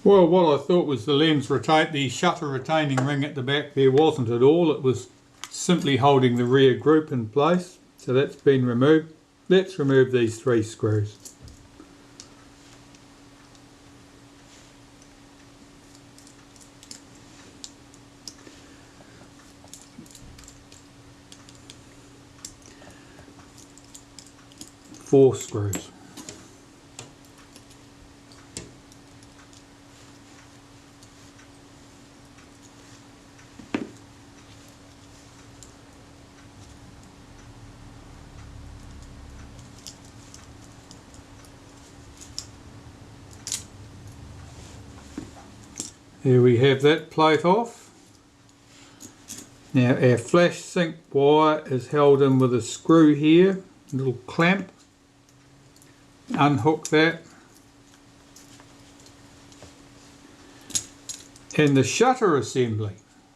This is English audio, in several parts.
Well, what I thought was the shutter retaining ring at the back there wasn't at all. It was simply holding the rear group in place. So that's been removed. Let's remove these 3 screws. Four screws. Here we have that plate off. Now our flash sync wire is held in with a screw here, a little clamp. Unhook that. And the shutter assembly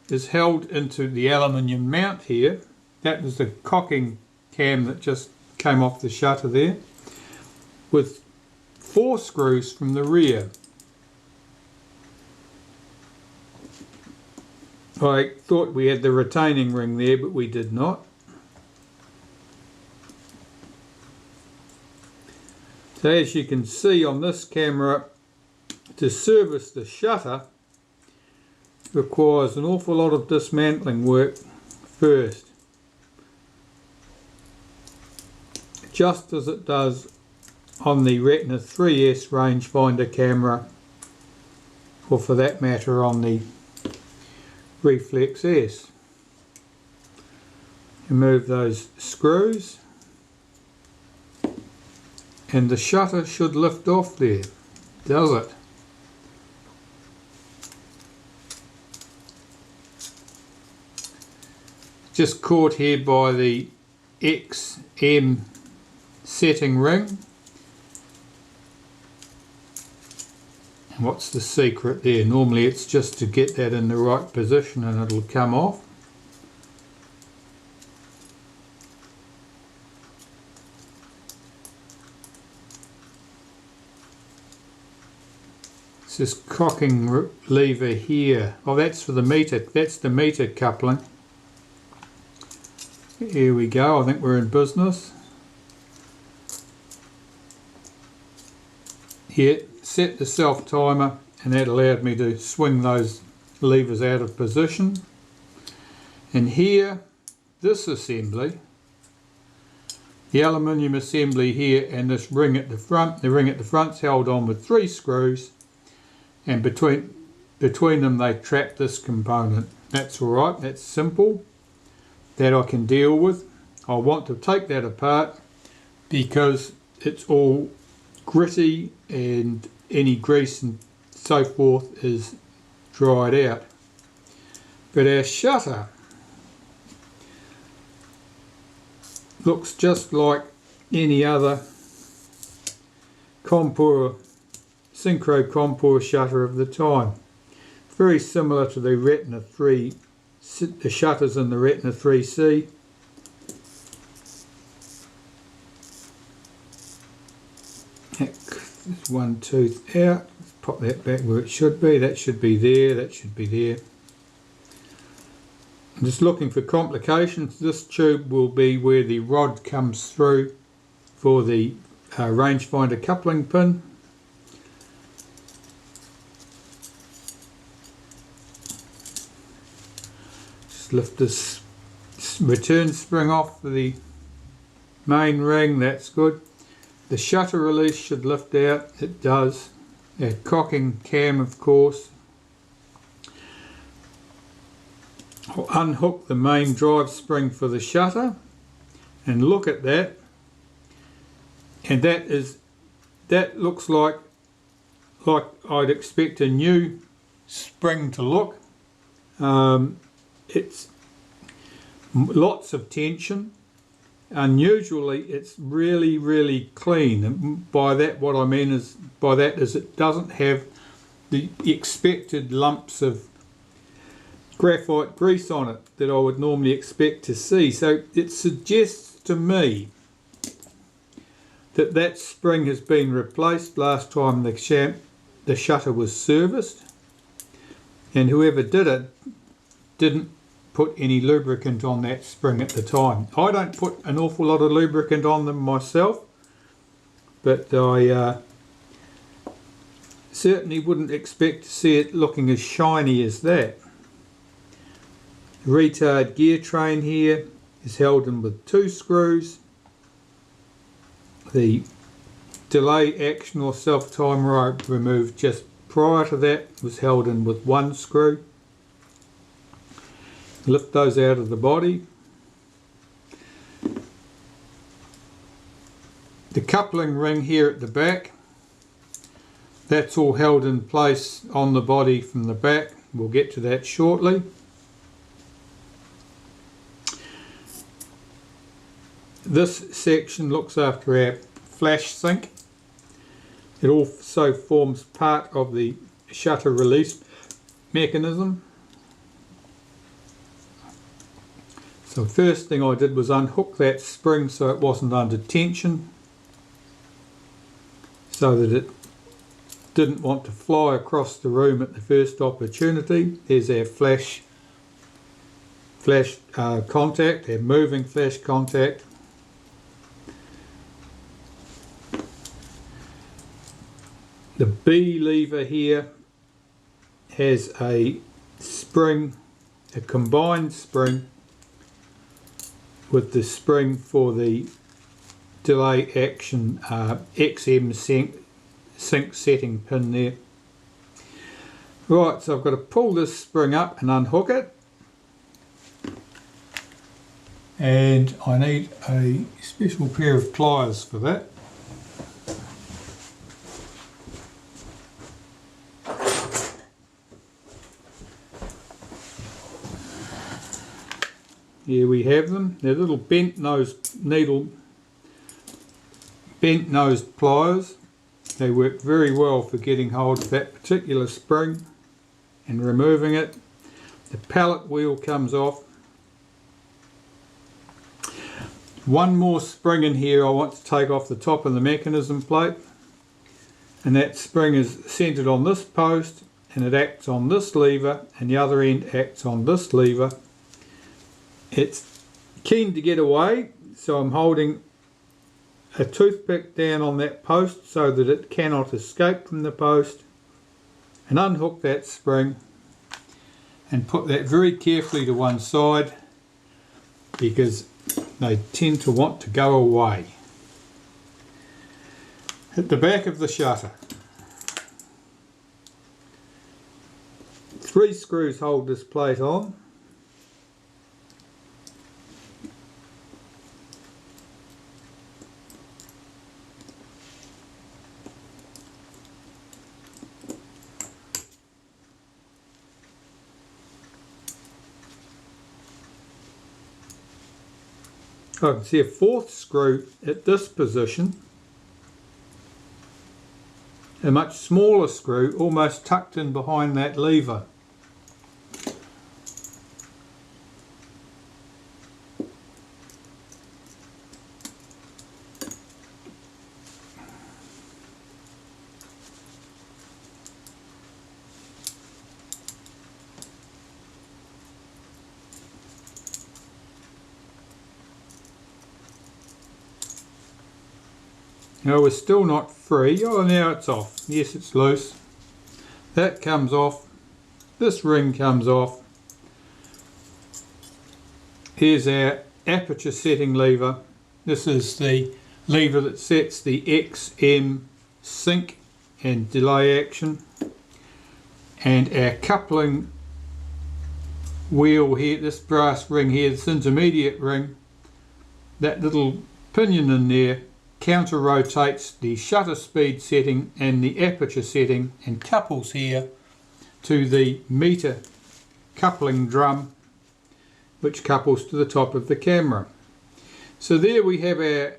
is held into the aluminium mount here. That was the cocking cam that just came off the shutter there, with 4 screws from the rear. I thought we had the retaining ring there, but we did not. So as you can see on this camera, to service the shutter requires an awful lot of dismantling work first, just as it does on the Retina IIS rangefinder camera, or for that matter on the Reflex S. Remove those screws and the shutter should lift off there, does it? Just caught here by the XM setting ring. And what's the secret there? Normally it's just to get that in the right position and it'll come off. It's this cocking lever here. Oh, that's for the meter. That's the meter coupling. Here we go. I think we're in business. Here, set the self timer, and that allowed me to swing those levers out of position. And here, this assembly, the aluminium assembly here, and this ring at the front. The ring at the front's held on with 3 screws, and between them they trap this component. That's alright, that's simple, that I can deal with. I want to take that apart because it's all gritty and any grease and so forth is dried out. But our shutter looks just like any other Contour, synchro Contour shutter of the time. Very similar to the Retina 3, the shutters in the Retina 3C. There's one tooth out. Let's pop that back where it should be. That should be there. That should be there. I'm just looking for complications. This tube will be where the rod comes through for the rangefinder coupling pin. Just lift this return spring off for the main ring. That's good. The shutter release should lift out. It does. A cocking cam, of course. I'll unhook the main drive spring for the shutter and look at that. And that looks like I'd expect a new spring to look. It's lots of tension. Unusually, it's really clean. And by that, what I mean is it doesn't have the expected lumps of graphite grease on it that I would normally expect to see. So it suggests to me that spring has been replaced. Last time the the shutter was serviced, and whoever did it didn't put any lubricant on that spring at the time. I don't put an awful lot of lubricant on them myself, but I certainly wouldn't expect to see it looking as shiny as that. The retard gear train here is held in with 2 screws. The delay action or self-timer I removed just prior to that was held in with 1 screw. Lift those out of the body. The coupling ring here at the back, that's all held in place on the body from the back. We'll get to that shortly. This section looks after our flash sink. It also forms part of the shutter release mechanism. So first thing I did was unhook that spring so it wasn't under tension, so that it didn't want to fly across the room at the first opportunity. There's our flash contact, our moving flash contact. The B lever here has a spring, a combined spring with the spring for the delay action XM sync setting pin there. Right, so I've got to pull this spring up and unhook it, and I need a special pair of pliers for that. Here we have them. They're little bent nosed pliers. They work very well for getting hold of that particular spring and removing it. The pallet wheel comes off. One more spring in here I want to take off the top of the mechanism plate, and that spring is centered on this post, and it acts on this lever, and the other end acts on this lever. It's keen to get away, so I'm holding a toothpick down on that post so that it cannot escape from the post, and unhook that spring and put that very carefully to one side because they tend to want to go away. At the back of the shutter, 3 screws hold this plate on. I can see a 4th screw at this position, a much smaller screw almost tucked in behind that lever. Now we're still not free. Oh, now it's off. Yes, it's loose. That comes off. This ring comes off. Here's our aperture setting lever. This is the lever that sets the XM sync and delay action. And our coupling wheel here, this brass ring here, this intermediate ring, that little pinion in there counter rotates the shutter speed setting and the aperture setting and couples here to the meter coupling drum, which couples to the top of the camera. So there we have our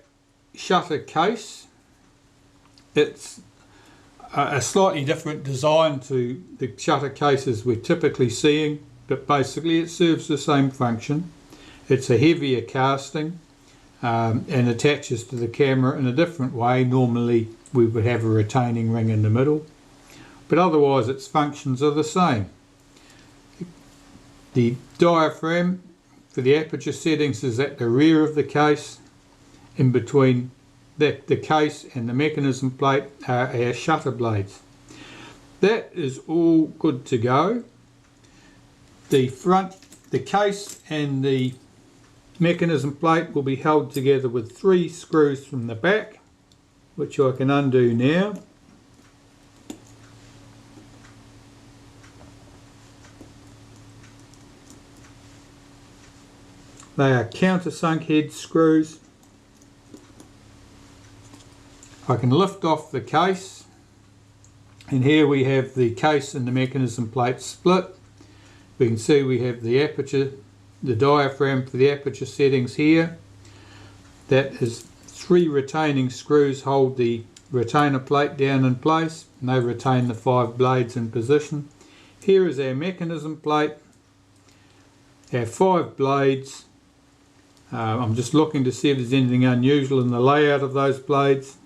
shutter case. It's a slightly different design to the shutter cases we're typically seeing, but basically it serves the same function. It's a heavier casting and attaches to the camera in a different way. Normally we would have a retaining ring in the middle. but otherwise its functions are the same. The diaphragm for the aperture settings is at the rear of the case. In between the case and the mechanism plate are our shutter blades. That is all good to go. The case and the mechanism plate will be held together with 3 screws from the back, which I can undo now. They are countersunk head screws. I can lift off the case, and here we have the case and the mechanism plate split. We can see we have the aperture, the diaphragm for the aperture settings here. That is 3 retaining screws hold the retainer plate down in place, and they retain the 5 blades in position. Here is our mechanism plate, our 5 blades. I'm just looking to see if there's anything unusual in the layout of those blades.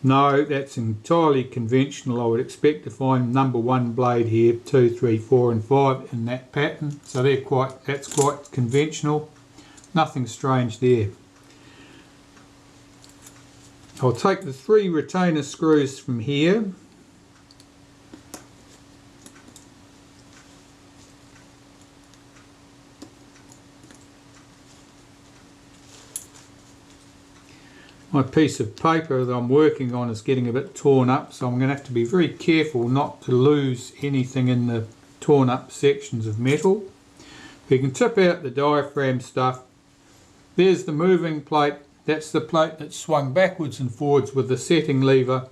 No, that's entirely conventional. I would expect to find number 1 blade here, 2, 3, 4 and 5 in that pattern. So that's quite conventional. Nothing strange there. I'll take the 3 retainer screws from here. My piece of paper that I'm working on is getting a bit torn up, so I'm going to have to be very careful not to lose anything in the torn up sections of metal. We can tip out the diaphragm stuff. There's the moving plate. That's the plate that's swung backwards and forwards with the setting lever,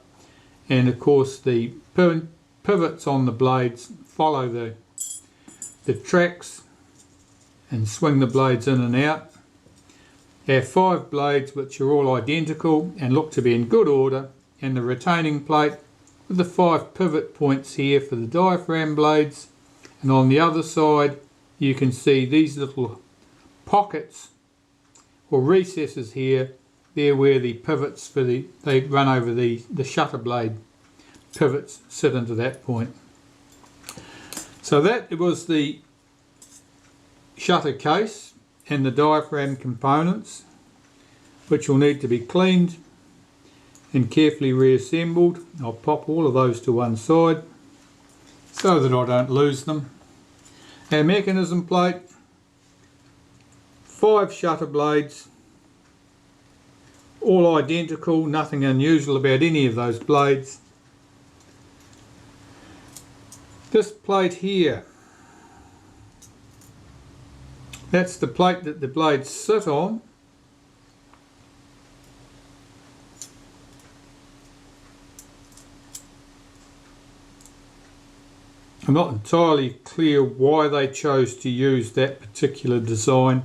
and of course the pivots on the blades follow the tracks and swing the blades in and out. Our 5 blades, which are all identical and look to be in good order, and the retaining plate with the 5 pivot points here for the diaphragm blades, and on the other side you can see these little pockets or recesses here. They're where the pivots they run over the shutter blade pivots sit into that point. So that was the shutter case and the diaphragm components, which will need to be cleaned and carefully reassembled. I'll pop all of those to one side so that I don't lose them. Our mechanism plate, 5 shutter blades, all identical, nothing unusual about any of those blades. This plate here, that's the plate that the blades sit on. I'm not entirely clear why they chose to use that particular design.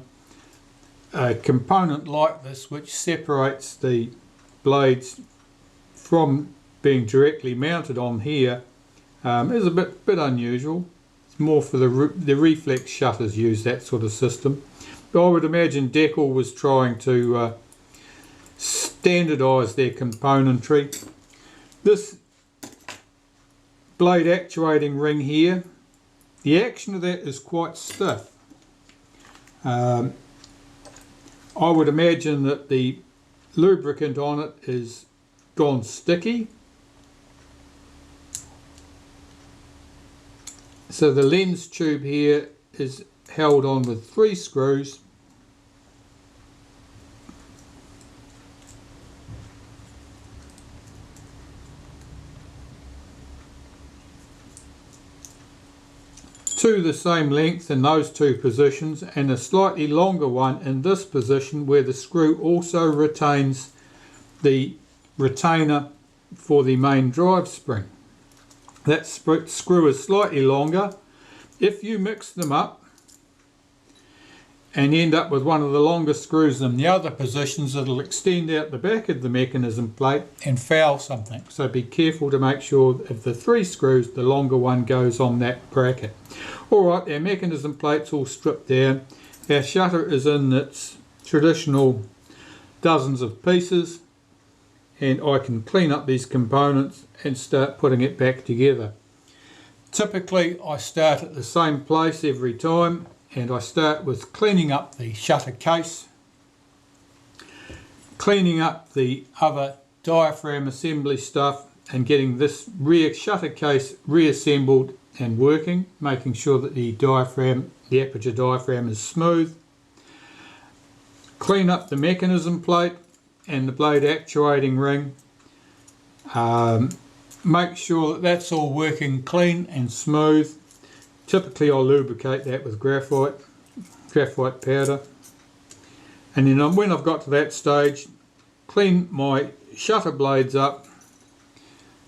A component like this, which separates the blades from being directly mounted on here, is a bit unusual. More for the reflex shutters use that sort of system. But I would imagine Deckel was trying to standardise their componentry. This blade actuating ring here, the action of that is quite stiff. I would imagine that the lubricant on it is gone sticky. So the lens tube here is held on with 3 screws. Two the same length in those 2 positions, and a slightly longer one in this position where the screw also retains the retainer for the main drive spring. That screw is slightly longer. If you mix them up and end up with one of the longer screws in the other positions, it'll extend out the back of the mechanism plate and foul something. So be careful to make sure of the 3 screws, the longer one goes on that bracket. Alright, our mechanism plate's all stripped down. Our shutter is in its traditional dozens of pieces, and I can clean up these components and start putting it back together. Typically I start at the same place every time, and I start with cleaning up the shutter case, cleaning up the other diaphragm assembly stuff, and getting this rear shutter case reassembled and working, making sure that the aperture diaphragm is smooth. Clean up the mechanism plate and the blade actuating ring. Make sure that that's all working clean and smooth. Typically I'll lubricate that with graphite powder. And then when I've got to that stage, clean my shutter blades up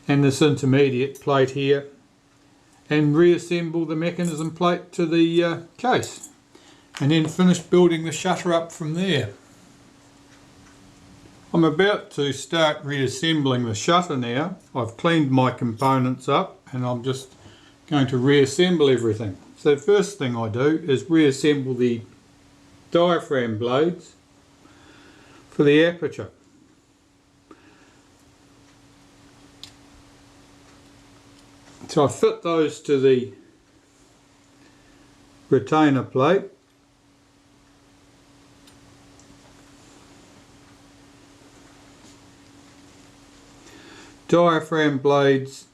and this intermediate plate here, and reassemble the mechanism plate to the case, and then finish building the shutter up from there. I'm about to start reassembling the shutter now. I've cleaned my components up and I'm just going to reassemble everything. So the first thing I do is reassemble the diaphragm blades for the aperture. So I fit those to the retainer plate. Diaphragm blades,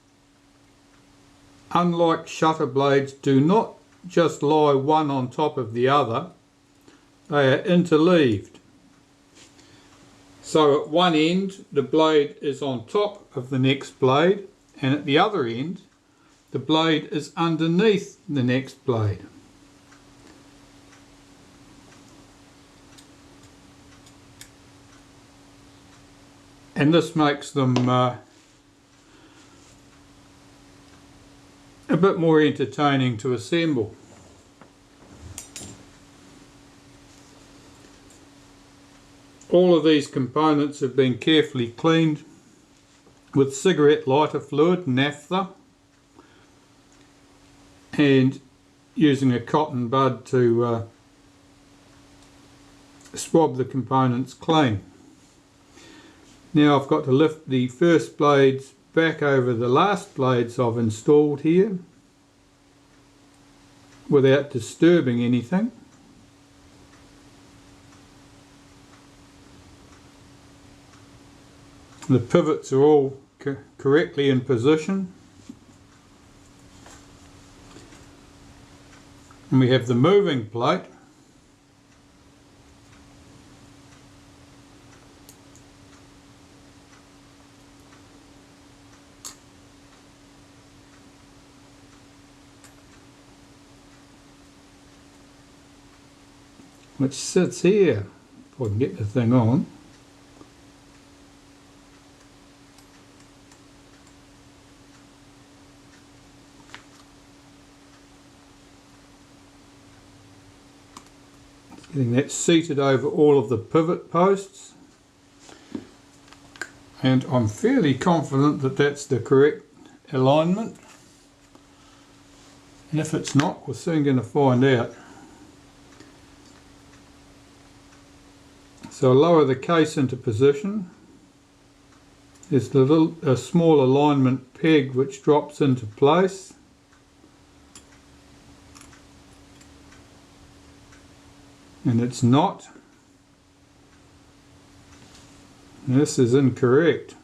unlike shutter blades, do not just lie one on top of the other, they are interleaved. So at one end the blade is on top of the next blade, and at the other end the blade is underneath the next blade. And this makes them a bit more entertaining to assemble. All of these components have been carefully cleaned with cigarette lighter fluid, naphtha, and using a cotton bud to swab the components clean. Now I've got to lift the first blades back over the last blades I've installed here without disturbing anything. The pivots are all correctly in position. And we have the moving plate. Which sits here, if I can get the thing on. Getting that seated over all of the pivot posts, and I'm fairly confident that that's the correct alignment, and if it's not, we're soon going to find out. So I'll lower the case into position. There's a small alignment peg which drops into place. And it's not. This is incorrect.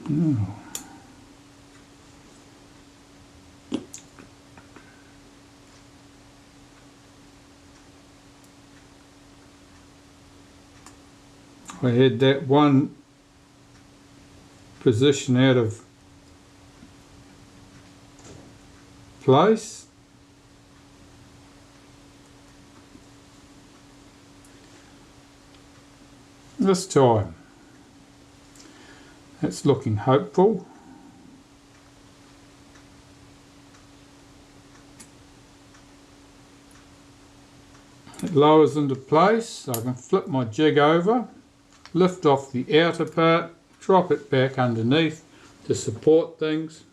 No. I had that one position out of place. This time it's looking hopeful. It lowers into place, so I can flip my jig over, lift off the outer part, drop it back underneath to support things.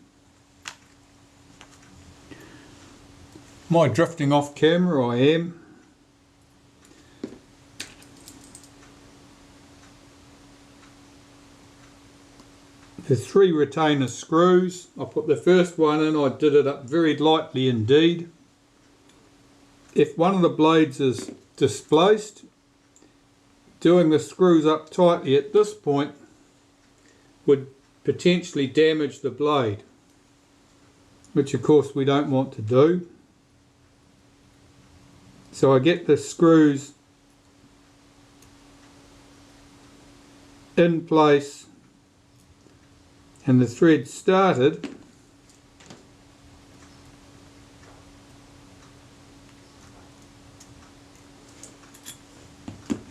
Am I drifting off camera? I am. the 3 retainer screws. I put the first one in, I did it up very lightly indeed. If one of the blades is displaced, doing the screws up tightly at this point would potentially damage the blade, which of course we don't want to do. So I get the screws in place and the thread started,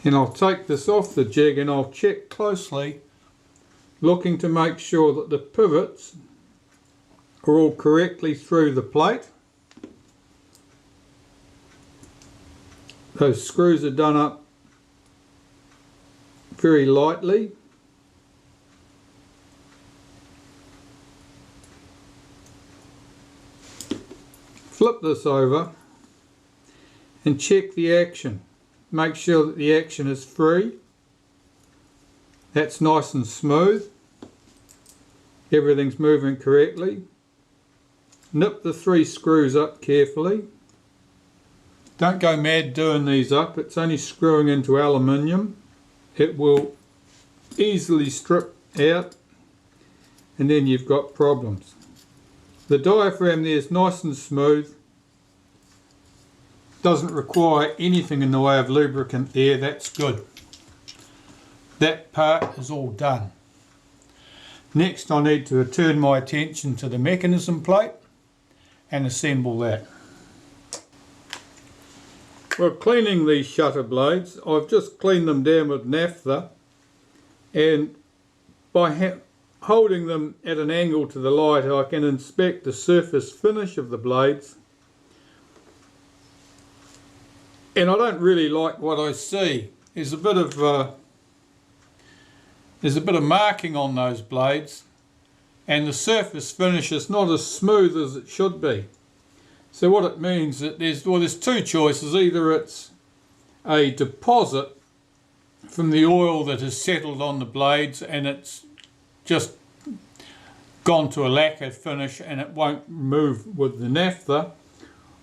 and I'll take this off the jig and I'll check closely, looking to make sure that the pivots are all correctly through the plate. Those screws are done up very lightly. Flip this over and check the action. Make sure that the action is free. That's nice and smooth. Everything's moving correctly. Nip the 3 screws up carefully. Don't go mad doing these up, it's only screwing into aluminium. It will easily strip out and then you've got problems. The diaphragm there is nice and smooth. Doesn't require anything in the way of lubricant there, that's good. That part is all done. Next I need to turn my attention to the mechanism plate and assemble that. Well, cleaning these shutter blades, I've just cleaned them down with naphtha, and by holding them at an angle to the light I can inspect the surface finish of the blades, and I don't really like what I see. There's a bit of marking on those blades, and the surface finish is not as smooth as it should be. So what it means that there's 2 choices. Either it's a deposit from the oil that has settled on the blades and it's just gone to a lacquer finish and it won't move with the naphtha,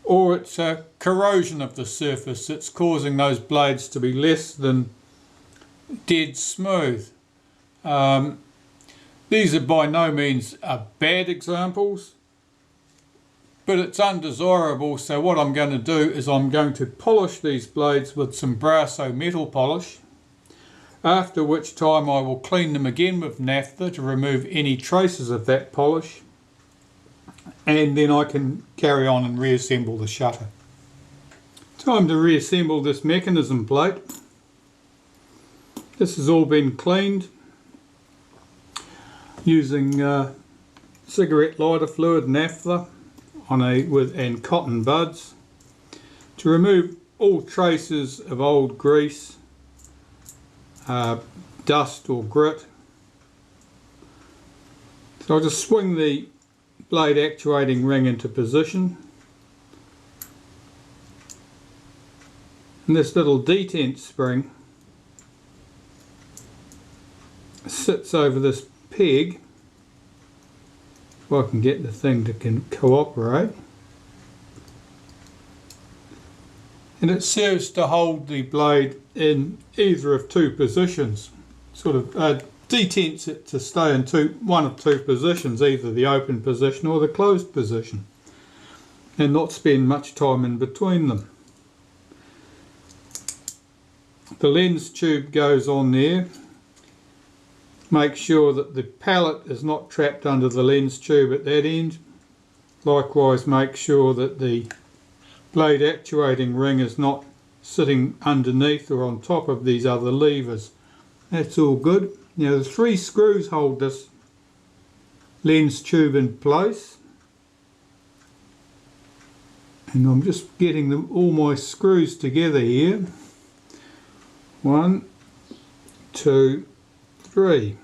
or it's a corrosion of the surface that's causing those blades to be less than dead smooth. These are by no means bad examples, but it's undesirable. So what I'm going to do is I'm going to polish these blades with some Brasso metal polish, after which time I will clean them again with naphtha to remove any traces of that polish, and then I can carry on and reassemble the shutter. Time to reassemble this mechanism plate. This has all been cleaned using cigarette lighter fluid, naphtha, and cotton buds to remove all traces of old grease, dust or grit. So I'll just swing the blade actuating ring into position, and this little detent spring sits over this peg, if I can get the thing to cooperate, and it serves to hold the blade in either of 2 positions. Sort of detents it to stay in one of 2 positions, either the open position or the closed position, and not spend much time in between them. The lens tube goes on there. Make sure that the pallet is not trapped under the lens tube at that end. Likewise, make sure that the blade actuating ring is not sitting underneath or on top of these other levers. That's all good. Now the 3 screws hold this lens tube in place, and I'm just getting all my screws together here. 1, 2, 3.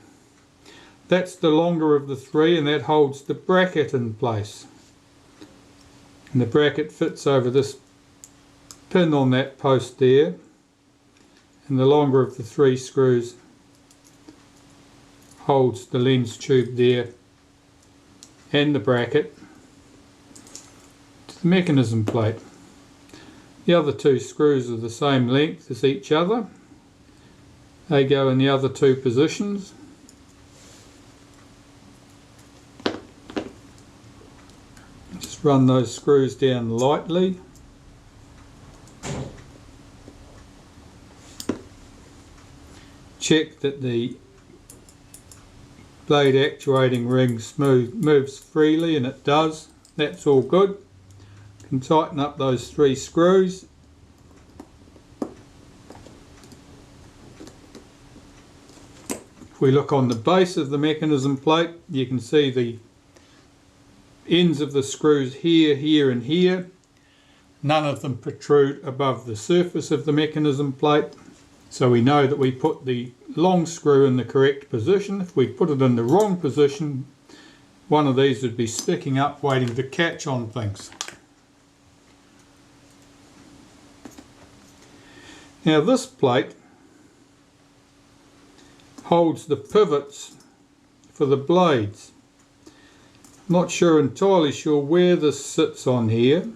That's the longer of the 3, and that holds the bracket in place. And the bracket fits over this pin on that post there, and the longer of the 3 screws holds the lens tube there and the bracket to the mechanism plate. The other two screws are the same length as each other. They go in the other two positions. Just run those screws down lightly. Check that the blade actuating ring moves freely, and it does. That's all good. You can tighten up those 3 screws. If we look on the base of the mechanism plate, you can see the ends of the screws here, here and here. None of them protrude above the surface of the mechanism plate, so we know that we put the long screw in the correct position. If we put it in the wrong position, one of these would be sticking up waiting to catch on things. Now this plate holds the pivots for the blades. Not entirely sure where this sits on here,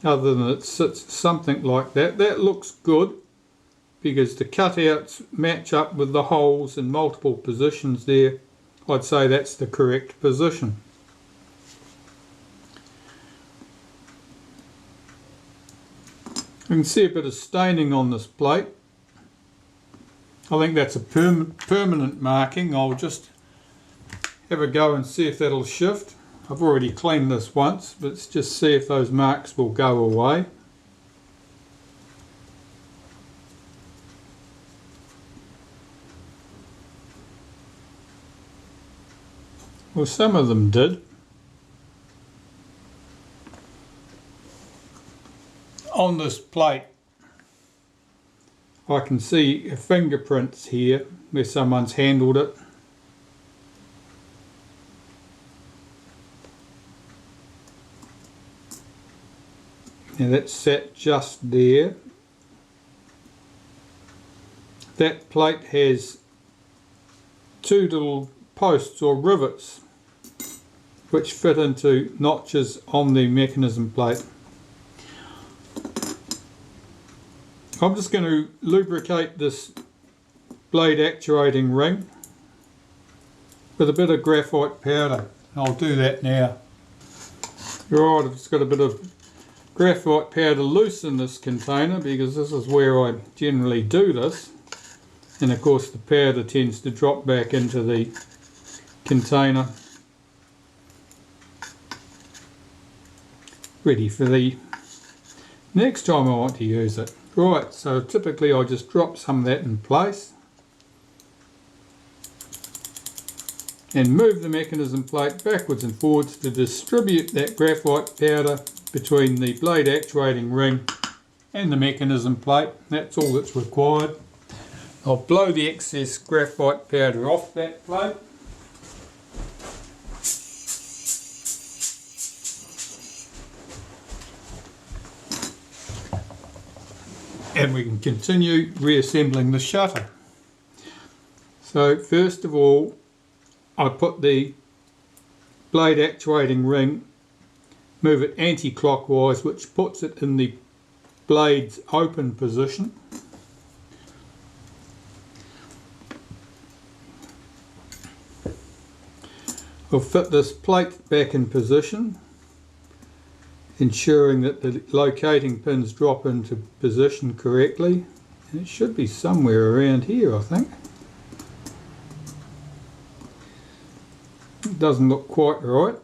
other than it sits something like that. That looks good because the cutouts match up with the holes in multiple positions there. I'd say that's the correct position. You can see a bit of staining on this plate. I think that's a permanent marking. I'll just have a go and see if that'll shift. I've already cleaned this once, but let's just see if those marks will go away. Well, some of them did. On this plate, I can see fingerprints here where someone's handled it. Now that's sat just there. That plate has 2 little posts or rivets which fit into notches on the mechanism plate. I'm just going to lubricate this blade actuating ring with a bit of graphite powder. I'll do that now. Right, I've just got a bit of graphite powder loose in this container because this is where I generally do this, and of course the powder tends to drop back into the container, ready for the next time I want to use it. Right, so typically I just drop some of that in place and move the mechanism plate backwards and forwards to distribute that graphite powder between the blade actuating ring and the mechanism plate. That's all that's required. I'll blow the excess graphite powder off that plate. And we can continue reassembling the shutter. So first of all, I put the blade actuating ring, move it anti-clockwise, which puts it in the blade's open position. I'll fit this plate back in position, ensuring that the locating pins drop into position correctly. And it should be somewhere around here, I think. It doesn't look quite right.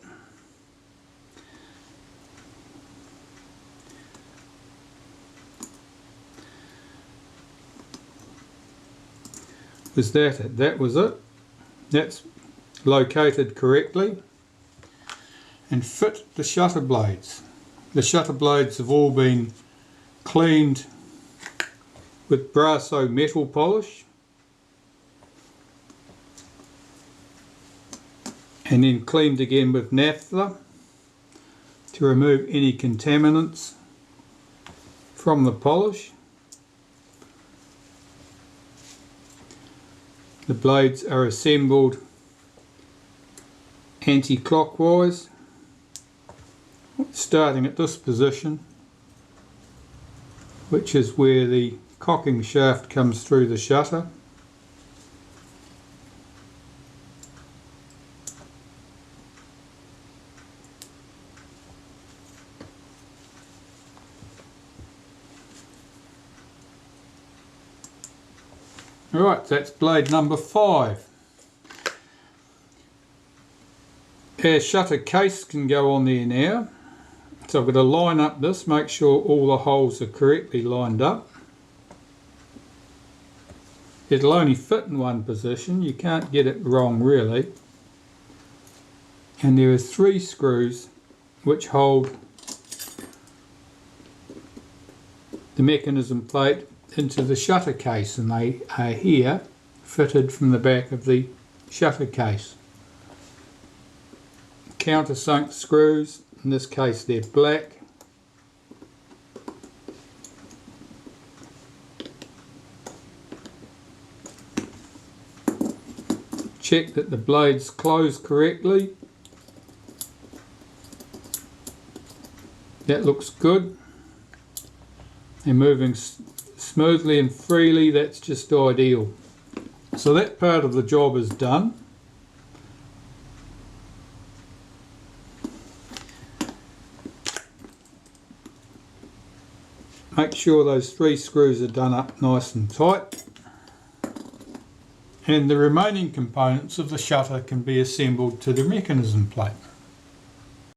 Was that it? That was it. That's located correctly. And fit the shutter blades. The shutter blades have all been cleaned with Brasso metal polish and then cleaned again with naphtha to remove any contaminants from the polish. The blades are assembled anti-clockwise, starting at this position, which is where the cocking shaft comes through the shutter. Right, that's blade number 5. Our shutter case can go on there now. So I've got to line up this, make sure all the holes are correctly lined up. It'll only fit in one position, you can't get it wrong really. And there are 3 screws which hold the mechanism plate into the shutter case, and they are here fitted from the back of the shutter case. Countersunk screws, in this case they're black. Check that the blades close correctly. That looks good. They're moving smoothly and freely, that's just ideal. So that part of the job is done. Make sure those 3 screws are done up nice and tight. And the remaining components of the shutter can be assembled to the mechanism plate.